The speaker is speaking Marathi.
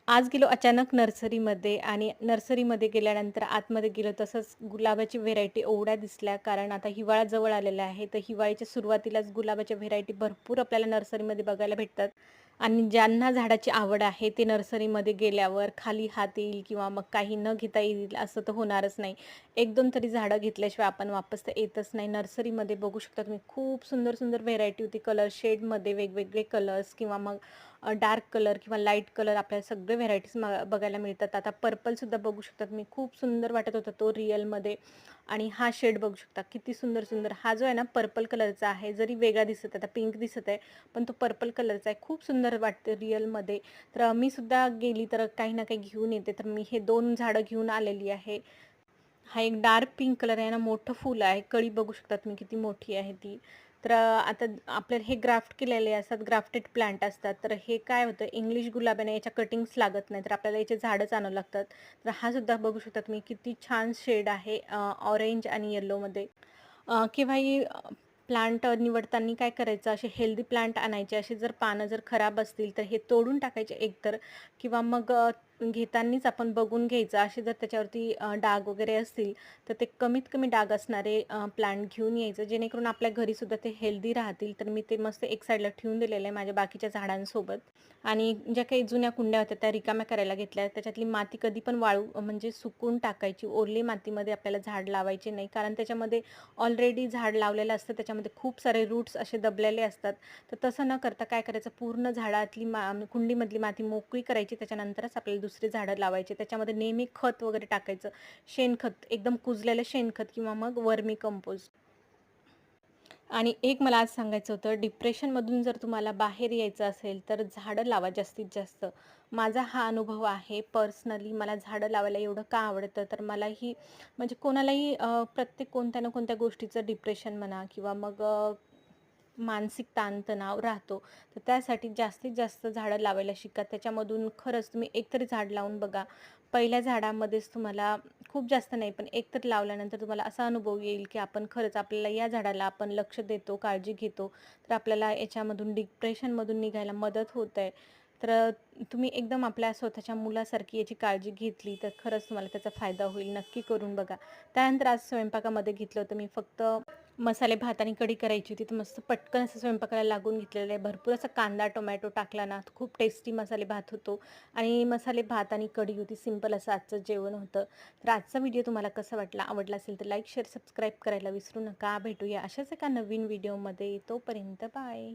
आज गेलो अचानक नर्सरीमध्ये आणि नर्सरीमध्ये गेल्यानंतर आतमध्ये गेलो तसंच गुलाबाची व्हेरायटी एवढ्या दिसल्या कारण आता हिवाळा जवळ आलेला आहे. तर हिवाळ्याच्या सुरुवातीलाच गुलाबाच्या व्हेरायटी भरपूर आपल्याला नर्सरीमध्ये बघायला भेटतात. आणि ज्यांना झाडाची आवड आहे ते नर्सरीमध्ये गेल्यावर खाली हात येईल किंवा मग काही न घेता येईल असं तर होणारच नाही. 1-2 तरी झाडं घेतल्याशिवाय आपण वापस तर येतच नाही. नर्सरीमध्ये बघू शकता तुम्ही खूप सुंदर सुंदर व्हेरायटी होती. कलर शेडमध्ये वेगवेगळे कलर्स किंवा मग डार्क कलर किंवा लाईट कलर आपल्याला सगळे व्हेरायटीज बघायला मिळतात. आता पर्पलसुद्धा बघू शकता तुम्ही. खूप सुंदर वाटत होता तो रिअलमध्ये. आणि हा शेड बघू शकता किती सुंदर सुंदर. हा जो आहे ना पर्पल कलरचा आहे. जरी वेगळा दिसत आहे, आता पिंक दिसत आहे, पण तो पर्पल कलरचा आहे. खूप सुंदर वाटते रिअलमध्ये. तर मी सुद्धा गेली तर काही ना काही घेऊन येते. तर मी हे 2 झाडं घेऊन आलेली आहे. हा एक डार्क पिंक कलर आहे ना, मोठं फूल आहे. कळी बघू शकता तुम्ही किती मोठी आहे ती. तर आता आपल्याला हे ग्राफ्ट केलेले असतात, ग्राफ्टेड प्लांट असतात. तर हे काय होतं, इंग्लिश गुलाबाने याच्या कटिंग्स लागत नाही, तर आपल्याला याचे झाडच आणावं लागतात. तर हा सुद्धा बघू शकता तुम्ही किती छान शेड आहे ऑरेंज आणि येलोमध्ये. केव्हाही प्लांट निवडताना काय करायचं, असे हेल्दी प्लांट आणायचे. असे जर पानं जर खराब असतील तर हे तोडून टाकायचे एकतर किंवा मग घेतानाच आपण बघून घ्यायचं. असे जर त्याच्यावरती डाग वगैरे असतील तर ते कमीत कमी डाग असणारे प्लांट घेऊन यायचं, जेणेकरून आपल्या घरीसुद्धा ते हेल्दी राहतील. तर मी ते मस्त एक साईडला ठेवून दिलेलं आहे माझ्या बाकीच्या झाडांसोबत. आणि ज्या काही जुन्या कुंड्या होत्या त्या रिकाम्या करायला घेतल्या. त्याच्यातली माती कधी पण वाळू म्हणजे सुकून टाकायची. ओली मातीमध्ये आपल्याला झाड लावायचे नाही, कारण त्याच्यामध्ये ऑलरेडी झाड लावलेलं असतं, त्याच्यामध्ये खूप सारे रूट्स असे दबलेले असतात. तर तसं न करता काय करायचं, पूर्ण झाडातली कुंडीमधली माती मोकळी करायची. त्याच्यानंतरच आपल्याला दुसरी झाडं लावायची. त्याच्यामध्ये नेहमी खत वगैरे टाकायचं. शेणखत, एकदम कुजलेलं शेणखत किंवा मग वर्मी कंपोस्ट. आणि एक मला आज सांगायचं होतं, डिप्रेशनमधून जर तुम्हाला बाहेर यायचं असेल, तर झाडं लावा जास्तीत जास्त. माझा हा अनुभव आहे. पर्सनली मला झाडं लावायला एवढं का आवडतं, तर मलाही म्हणजे कोणालाही प्रत्येक कोणत्या ना कोणत्या गोष्टीचं डिप्रेशन म्हणा किंवा मग मानसिक ताणतणाव राहतो. तर त्यासाठी जास्तीत जास्त झाडं लावायला शिका. त्याच्यामधून खरंच तुम्ही एकतरी झाड लावून बघा. पहिल्या झाडामध्येच तुम्हाला खूप जास्त नाही, पण एक तर लावल्यानंतर तुम्हाला असा अनुभव येईल, की आपण खरंच आपल्याला या झाडाला आपण लक्ष देतो, काळजी घेतो, तर आपल्याला याच्यामधून डिप्रेशनमधून निघायला मदत होत आहे. तर तुम्ही एकदम आपल्या स्वतःच्या मुलासारखी याची काळजी घेतली, तर खरंच तुम्हाला त्याचा फायदा होईल. नक्की करून बघा. त्यानंतर आज स्वयंपाकामध्ये घेतलं होतं मी फक्त मसाले भात आणि कढी करायची होती, तर मस्त पटकन असं स्वयंपाकाला लागून घेतलेलं आहे. भरपूर असा कांदा, टोमॅटो टाकला ना, तर खूप टेस्टी मसाले भात होतो आणि मसाले भात आणि कढी होती. सिंपल असं आजचं जेवण होतं. तर आजचा व्हिडिओ तुम्हाला कसा वाटला? आवडला असेल तर लाईक, शेअर, सबस्क्राईब करायला विसरू नका. भेटूया अशाच एका नवीन व्हिडिओमध्ये. तोपर्यंत बाय.